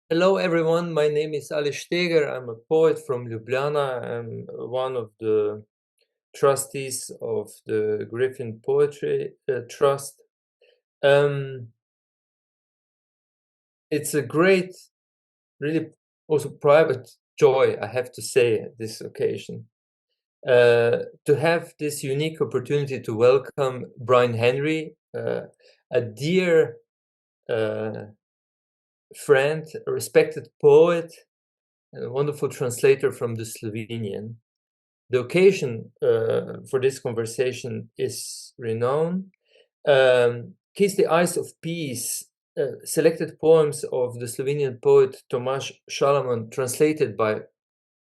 Hello, everyone. My name is Aleš Šteger. I'm a poet from Ljubljana. I'm one of the trustees of the Griffin Poetry Trust. It's a great, really also private joy, I have to say, at this occasion, to have this unique opportunity to welcome Brian Henry, a dear friend, a respected poet, a wonderful translator from the Slovenian. The occasion for this conversation is renowned. Kiss the Eyes of Peace, selected poems of the Slovenian poet Tomaž Šalamun, translated by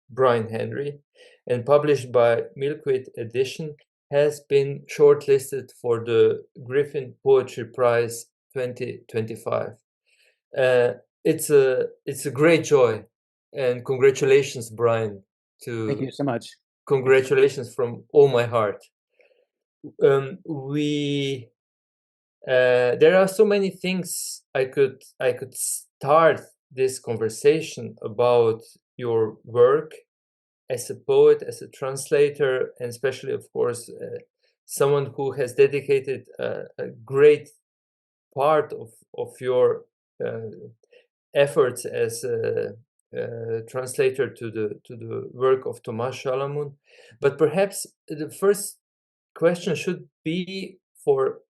Brian Henry and published by Milkweed Edition, has been shortlisted for the Griffin Poetry Prize 2025. It's a great joy, and congratulations, Brian. Thank you so much. Congratulations from all my heart. There are so many things I could start this conversation about your work as a poet, as a translator, and especially, of course, someone who has dedicated a great part of your efforts as a translator to the work of Tomaž Šalamun. But perhaps the first question should be for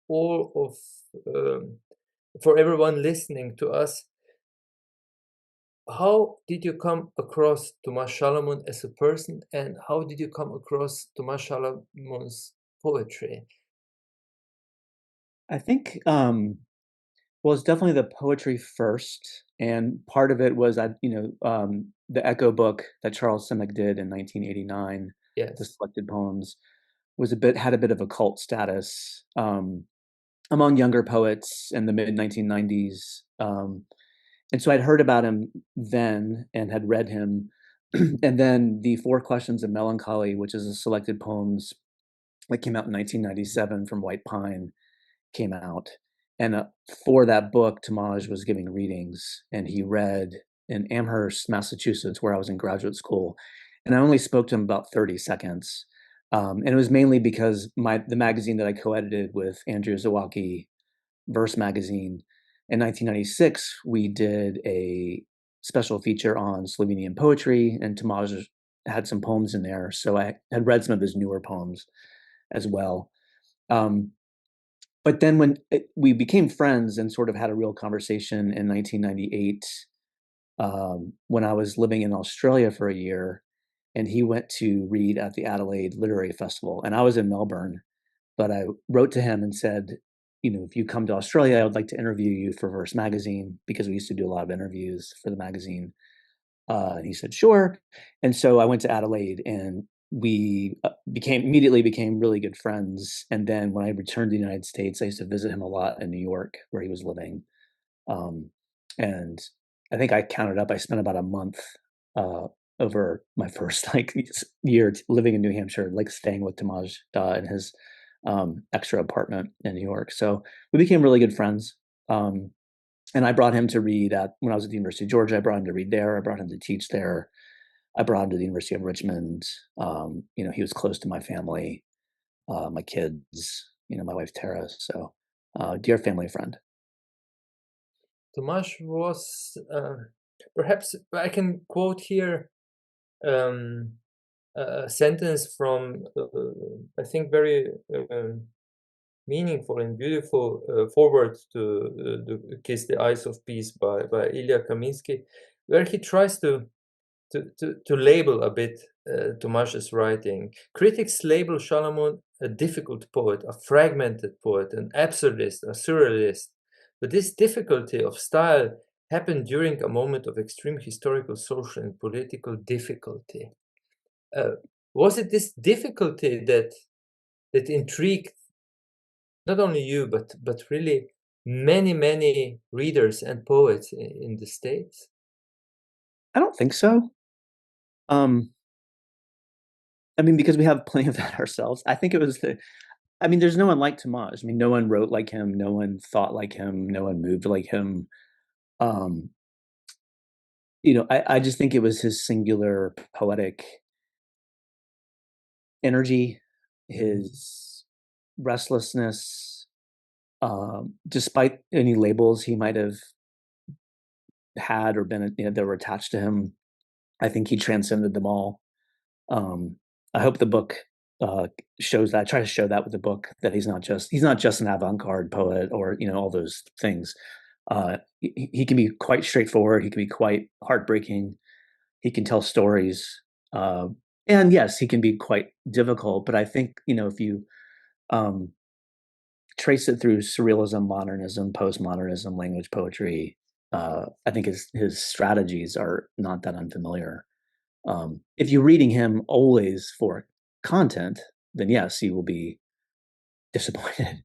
all of for everyone listening to us. How did you come across Tomaž Šalamun as a person, and how did you come across Tomaž Šalamun's poetry? I think well, it's definitely the poetry first, and part of it was the Echo book that Charles Simic did in 1989, the Yes. selected poems, had a bit of a cult status among younger poets in the mid 1990s, and so I'd heard about him then and had read him, and then the Four Questions of Melancholy, which is a selected poems that came out in 1997 from White Pine, came out. And for that book, Tomaž was giving readings, and he read in Amherst, Massachusetts, where I was in graduate school. And I only spoke to him about 30 seconds. And it was mainly because the magazine that I co-edited with Andrew Zawacki, Verse Magazine, in 1996, we did a special feature on Slovenian poetry, and Tomaž had some poems in there. So I had read some of his newer poems as well. But then when we became friends and sort of had a real conversation in 1998, when I was living in Australia for a year, and he went to read at the Adelaide Literary Festival, and I was in Melbourne, but I wrote to him and said, if you come to Australia, I would like to interview you for Verse Magazine, because we used to do a lot of interviews for the magazine. And he said, sure. And so I went to Adelaide, and we immediately became really good friends. And then when I returned to the United States, I used to visit him a lot in New York, where he was living. And I think I counted up, I spent about a month over my first year living in New Hampshire, staying with Tomaž in his extra apartment in New York. So we became really good friends. And I brought him to read when I was at the University of Georgia. I brought him to read there. I brought him to teach there. I brought him to the University of Richmond. He was close to my family, my kids, my wife, Tara. So dear family friend. Tomaž was, perhaps I can quote here a sentence from, I think, very meaningful and beautiful foreword to the Kiss the Eyes of Peace by Ilya Kaminsky, where he tries to label a bit Tomáš's writing. Critics label Šalamun a difficult poet, a fragmented poet, an absurdist, a surrealist. But this difficulty of style happened during a moment of extreme historical, social, and political difficulty. Was it this difficulty that intrigued not only you, but really many readers and poets in the States? I don't think so. Because we have plenty of that ourselves. I think it was there's no one like Tomaž. No one wrote like him. No one thought like him. No one moved like him. I just think it was his singular poetic energy, his restlessness, despite any labels he might have had or been, that were attached to him. I think he transcended them all. I hope the book shows that. I try to show that with the book, that he's not just an avant-garde poet or all those things. He can be quite straightforward. He can be quite heartbreaking. He can tell stories, and yes, he can be quite difficult. But I think if you trace it through surrealism, modernism, postmodernism, language poetry, I think his strategies are not that unfamiliar. If you're reading him always for content, then yes, you will be disappointed,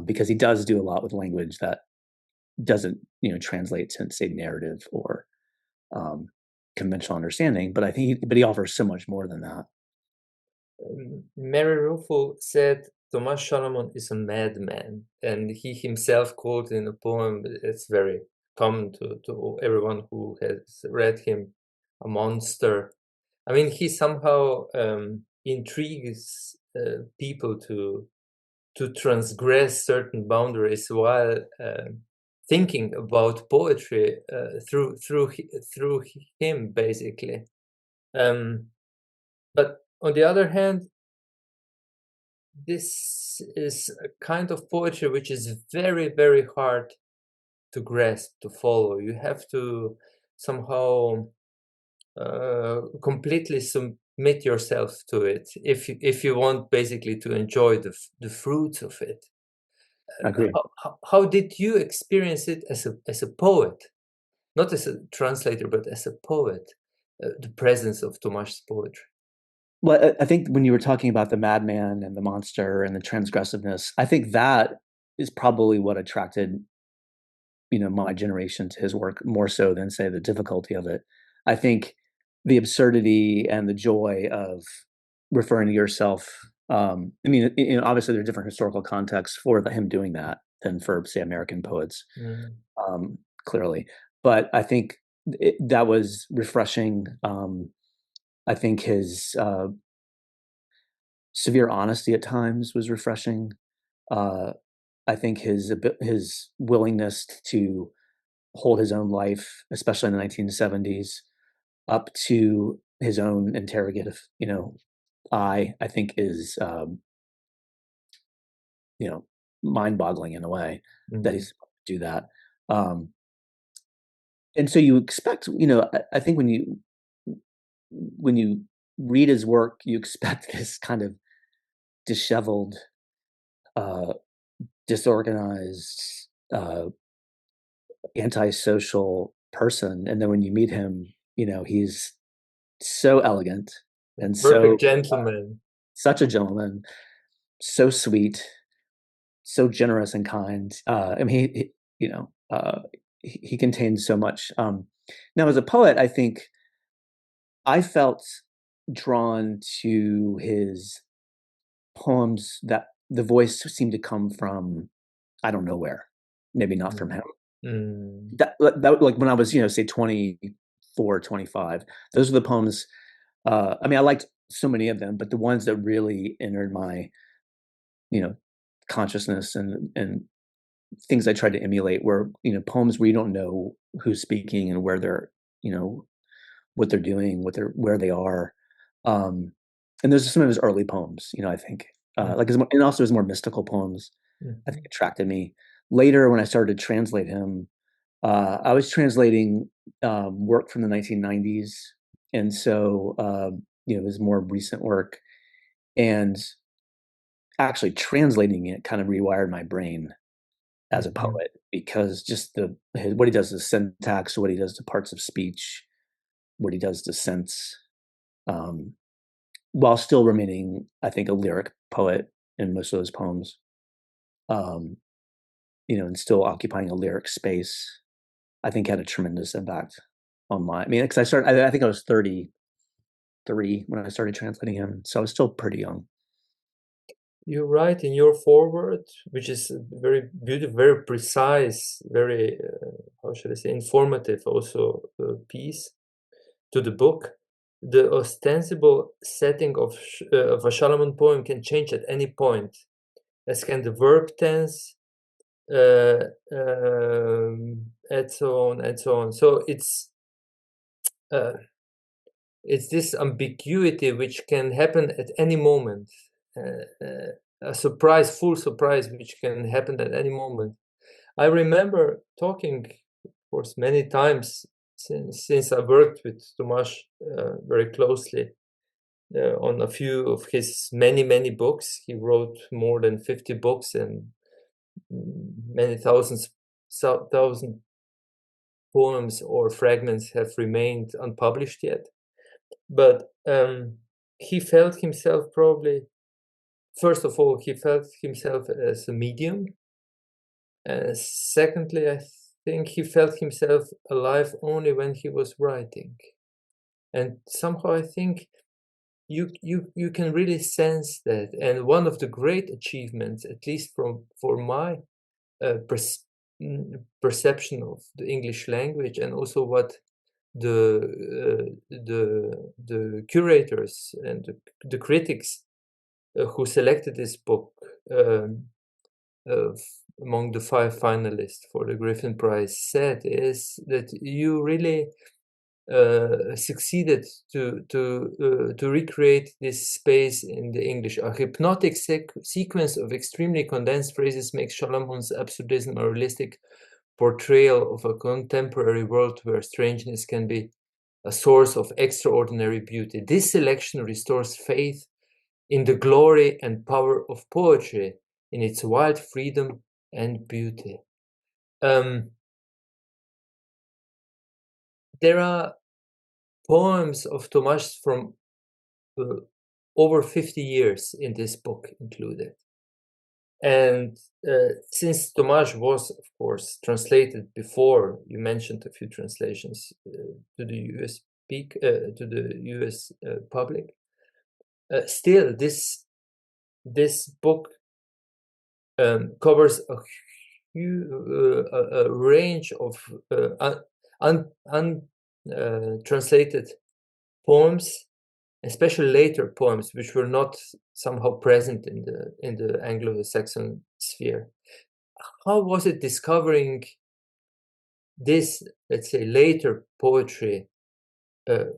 because he does do a lot with language that doesn't translate to, say, narrative or conventional understanding. But he offers so much more than that. Mary Ruffle said Tomaž Šalamun is a madman, and he himself quoted in a poem, it's very common to everyone who has read him, a monster. I mean, he somehow intrigues people to transgress certain boundaries while thinking about poetry through him, basically. But on the other hand, this is a kind of poetry which is very, very hard to grasp, to follow. You have to somehow completely submit yourself to it if you want basically to enjoy the fruits of it. I agree. How did you experience it as a poet, not as a translator, but as a poet, the presence of Tomáš's poetry? Well, I think when you were talking about the madman and the monster and the transgressiveness, I think that is probably what attracted my generation to his work more so than, say, the difficulty of it. I think the absurdity and the joy of referring to yourself. I mean, obviously there are different historical contexts for him doing that than for, say, American poets, clearly. But I think that was refreshing. I think his severe honesty at times was refreshing. I think his willingness to hold his own life, especially in the 1970s, up to his own interrogative, I think is, mind-boggling in a way that he's able to do that. And so you expect, I think when you read his work, you expect this kind of disheveled, disorganized, antisocial person, and then when you meet him, he's so elegant and Perfect gentleman, such a gentleman, so sweet, so generous and kind. I mean, he contains so much. Now, as a poet, I think I felt drawn to his poems that the voice seemed to come from, I don't know where, maybe not from him. That like when I was, say 24, 25, those are the poems. I mean, I liked so many of them, but the ones that really entered my, consciousness and things I tried to emulate were, poems where you don't know who's speaking and where they're, what they're doing, where they are. And there's some of his early poems, I think, and also his more mystical poems, I think attracted me. Later, when I started to translate him, I was translating work from the 1990s, and so his more recent work, and actually translating it kind of rewired my brain as a poet, because just what he does to syntax, what he does to parts of speech, what he does to sense, while still remaining, I think, a lyric poet in most of those poems, and still occupying a lyric space, I think had a tremendous impact on I mean, because I think I was 33 when I started translating him, so I was still pretty young. You write in your foreword, which is very beautiful, very precise, very, how how should I say, informative also piece to the book. The ostensible setting of a Šalamun poem can change at any point, as can the verb tense, and so on and so on. So it's this ambiguity which can happen at any moment, a surprise, full surprise, which can happen at any moment. I remember talking, of course, many times since I worked with Tomaž very closely on a few of his many books. He wrote more than 50 books, and many thousand poems or fragments have remained unpublished yet. But he felt himself probably, first of all, he felt himself as a medium. Secondly, I think he felt himself alive only when he was writing. And somehow I think you can really sense that. And one of the great achievements, at least for my perception of the English language, and also what the curators and the critics who selected this book among the 5 finalists for the Griffin Prize said, is that you really succeeded to recreate this space in the English. A hypnotic sequence of extremely condensed phrases makes Šalamun's absurdism a realistic portrayal of a contemporary world where strangeness can be a source of extraordinary beauty. This selection restores faith in the glory and power of poetry, in its wild freedom and beauty. There are poems of Tomaž from over 50 years in this book included. And since Tomaž was, of course, translated before, you mentioned a few translations to the US public, still this book covers a range of untranslated poems, especially later poems, which were not somehow present in the Anglo-Saxon sphere. How was it discovering this, let's say, later poetry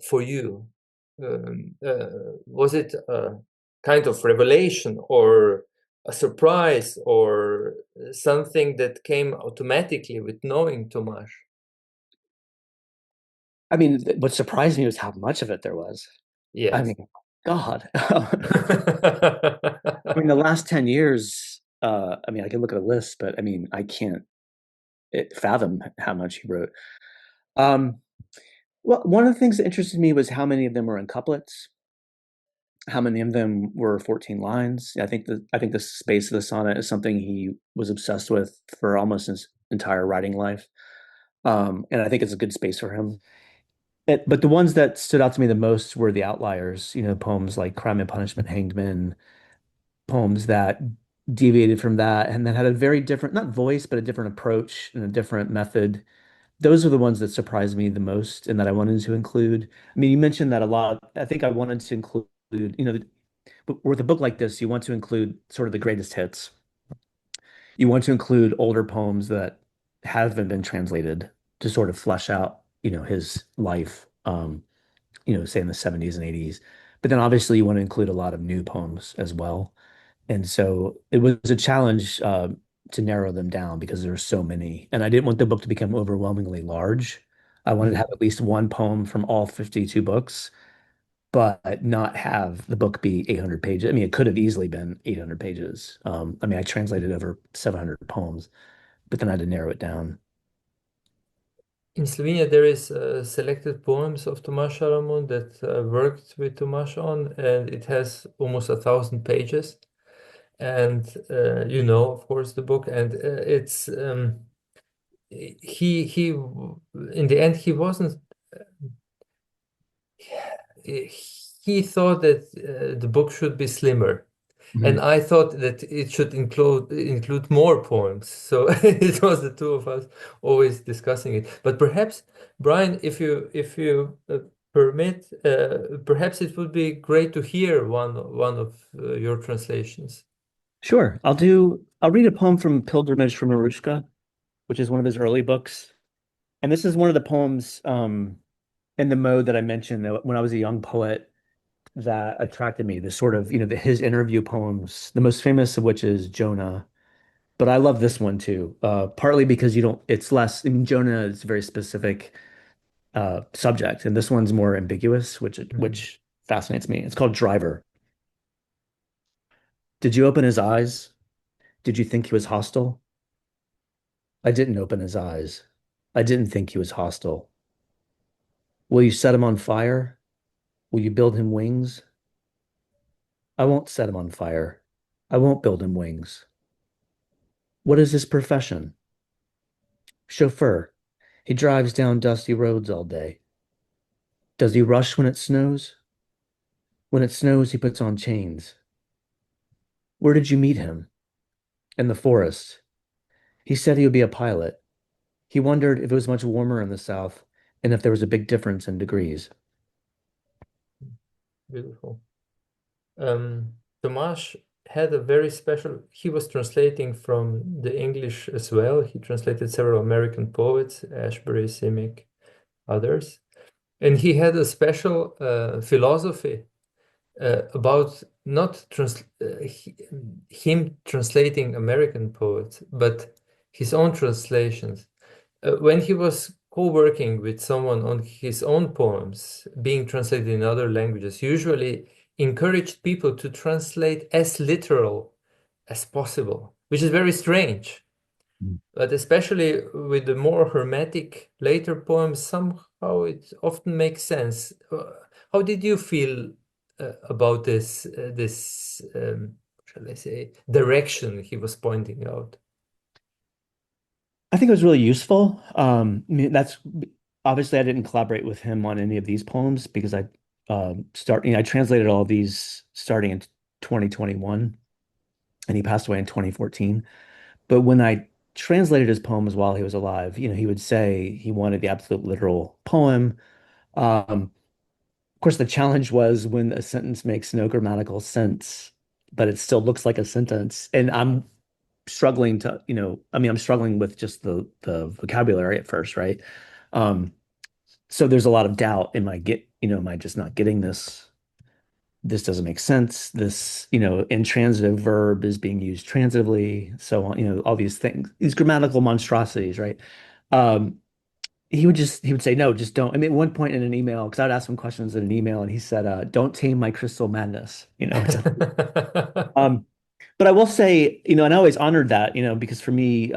for you? Was it a kind of revelation, or a surprise, or something that came automatically with knowing Tomaž? I mean, what surprised me was how much of it there was. Yes. I mean, God. I mean, the last 10 years, I mean, I can look at a list, but I mean, I can't fathom how much he wrote. Well, one of the things that interested me was how many of them were in couplets, how many of them were 14 lines. I think the space of the sonnet is something he was obsessed with for almost his entire writing life. And I think it's a good space for him. But the ones that stood out to me the most were the outliers, poems like Crime and Punishment, Hanged Men, poems that deviated from that and that had a very different, not voice, but a different approach and a different method. Those are the ones that surprised me the most and that I wanted to include. I mean, you mentioned that a lot. I think I wanted to include, with a book like this, you want to include sort of the greatest hits. You want to include older poems that haven't been translated to sort of flesh out, his life, say in the 70s and 80s. But then obviously you want to include a lot of new poems as well. And so it was a challenge to narrow them down because there were so many. And I didn't want the book to become overwhelmingly large. I wanted to have at least one poem from all 52 books, but not have the book be 800 pages. I mean, it could have easily been 800 pages. I mean, I translated over 700 poems, but then I had to narrow it down. In Slovenia, there is selected poems of Tomaž Šalamun that worked with Tomaž on, and it has almost 1,000 pages. And of course, the book, and it's he in the end he wasn't. He thought that the book should be slimmer, and Mhm. I thought that it should include more poems. So it was the two of us always discussing it. But perhaps, Brian, if you permit, perhaps it would be great to hear one of your translations. Sure. I'll read a poem from Pilgrimage from Marushka, which is one of his early books. And this is one of the poems in the mode that I mentioned that when I was a young poet that attracted me, the sort of, his interview poems, the most famous of which is Jonah. But I love this one too, partly because it's less, I mean, Jonah is a very specific subject, and this one's more ambiguous, Mhm. which fascinates me. It's called Driver. Did you open his eyes? Did you think he was hostile? I didn't open his eyes. I didn't think he was hostile. Will you set him on fire? Will you build him wings? I won't set him on fire. I won't build him wings. What is his profession? Chauffeur. He drives down dusty roads all day. Does he rush when it snows? When it snows, he puts on chains. Where did you meet him? In the forest. He said he would be a pilot. He wondered if it was much warmer in the south and if there was a big difference in degrees. Beautiful. Um, Tomaž had a very special, he was translating from the English as well. He translated several American poets, Ashbery, Simic, others. And he had a special philosophy about not him translating American poets, but his own translations. When he was co-working with someone on his own poems being translated in other languages, usually encouraged people to translate as literal as possible, which is very strange. But especially with the more hermetic later poems, somehow it often makes sense. How did you feel about this, shall I say, direction he was pointing out? I think it was really useful. I mean, that's obviously I didn't collaborate with him on any of these poems because I translated all of these starting in 2021 and he passed away in 2014. But when I translated his poems while he was alive, he would say he wanted the absolute literal poem. Of course, the challenge was when a sentence makes no grammatical sense, but it still looks like a sentence. And I'm struggling to, I mean, I'm struggling with just the vocabulary at first, right? Um, so there's a lot of doubt. Am I just not getting this? This doesn't make sense. This, intransitive verb is being used transitively, so on, all these things, these grammatical monstrosities, right? Um, he would say, no, just don't. I mean, at one point in an email, because I'd ask him questions in an email, and he said, don't tame my crystal madness, but I will say, and I always honored that, because for me,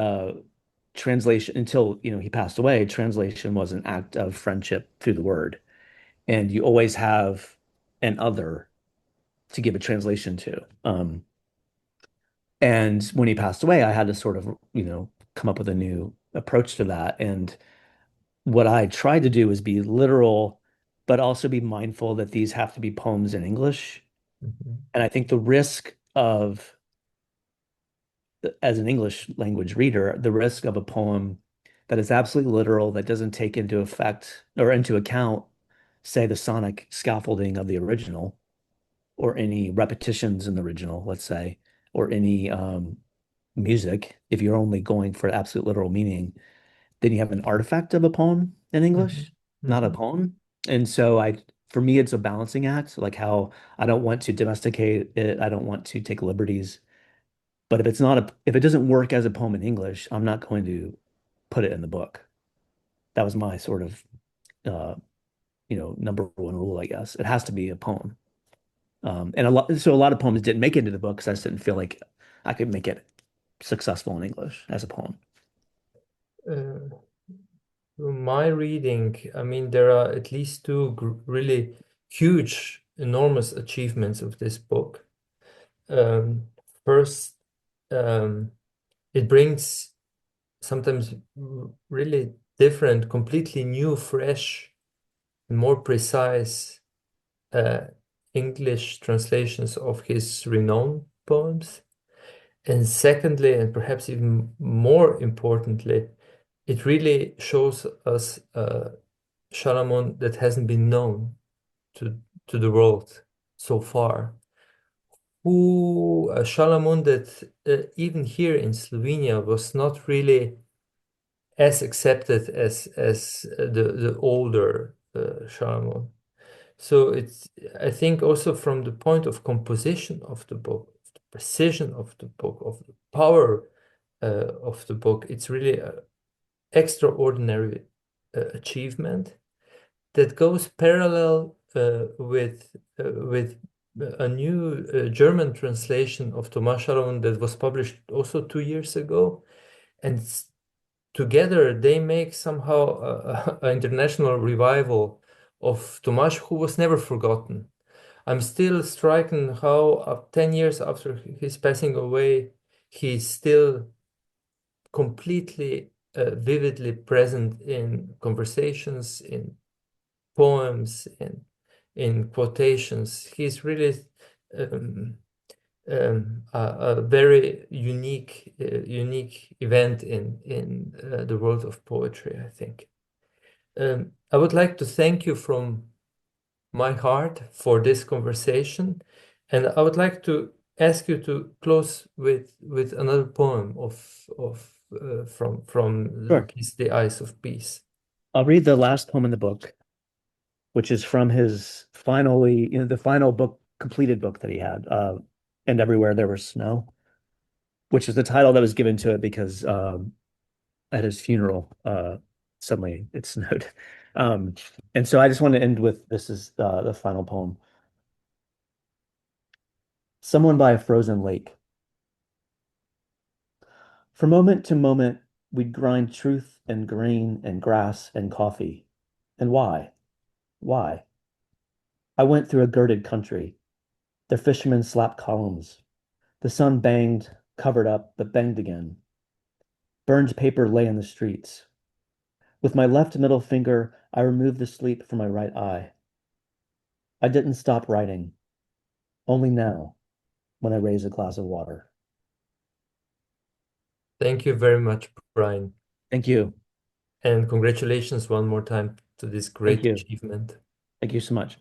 translation until, he passed away, translation was an act of friendship through the word. And you always have an other to give a translation to. And when he passed away, I had to sort of, come up with a new approach to that. And what I tried to do is be literal, but also be mindful that these have to be poems in English. Mhm, And I think the risk of, as an English language reader, the risk of a poem that is absolutely literal, that doesn't take into effect or into account, say, the sonic scaffolding of the original, or any repetitions in the original, let's say, or any music, if you're only going for absolute literal meaning, then you have an artifact of a poem in mhm, English, not a mhm, poem. And so for me, it's a balancing act, like how I don't want to domesticate it. I don't want to take liberties. But if it doesn't work as a poem in English, I'm not going to put it in the book. That was my sort of, uh, number one rule, I guess. It has to be a poem. So a lot of poems didn't make it into the book because I just didn't feel like I could make it successful in English as a poem. uh, From my reading, I mean, there are at least two really huge, enormous achievements of this book. Um, First, um, it brings sometimes really different, completely new, fresh, and more precise uh, English translations of his renown. poems. And secondly, and perhaps even more importantly, it really shows us Šalamun that hasn't been known to the world so far. Who Šalamun that even here in Slovenia was not really as accepted as the older Šalamun. So it's, I think, also from the point of composition of the book, of the precision of the book, of the power of the book, it's really an extraordinary achievement that goes parallel with a new German translation of Tomaž Šalamun that was published also 2 years ago, and together they make somehow an international revival of Tomaž, who was never forgotten. I'm still stricken how 10 years after his passing away, he's still completely vividly present in conversations, in poems, in quotations. He's really a very unique event in the world of poetry, I think. I would like to thank you from my heart for this conversation, and I would like to ask you to close with another poem from Sure. Kiss the Eyes of Peace. I'll read the last poem in the book, which is from his the final book, completed book that he had, And Everywhere There Was Snow, which is the title that was given to it because at his funeral, suddenly it snowed. And so I just want to end with this is the final poem. Someone by a Frozen Lake. From moment to moment, we'd grind truth and grain and grass and coffee. And why? Why? I went through a girded country. The fishermen slapped columns. The sun banged, covered up, but banged again. Burned paper lay in the streets. With my left middle finger, I removed the sleep from my right eye. I didn't stop writing. Only now, when I raise a glass of water. Thank you very much, Brian. Thank you. And congratulations one more time to this great achievement. Thank you so much.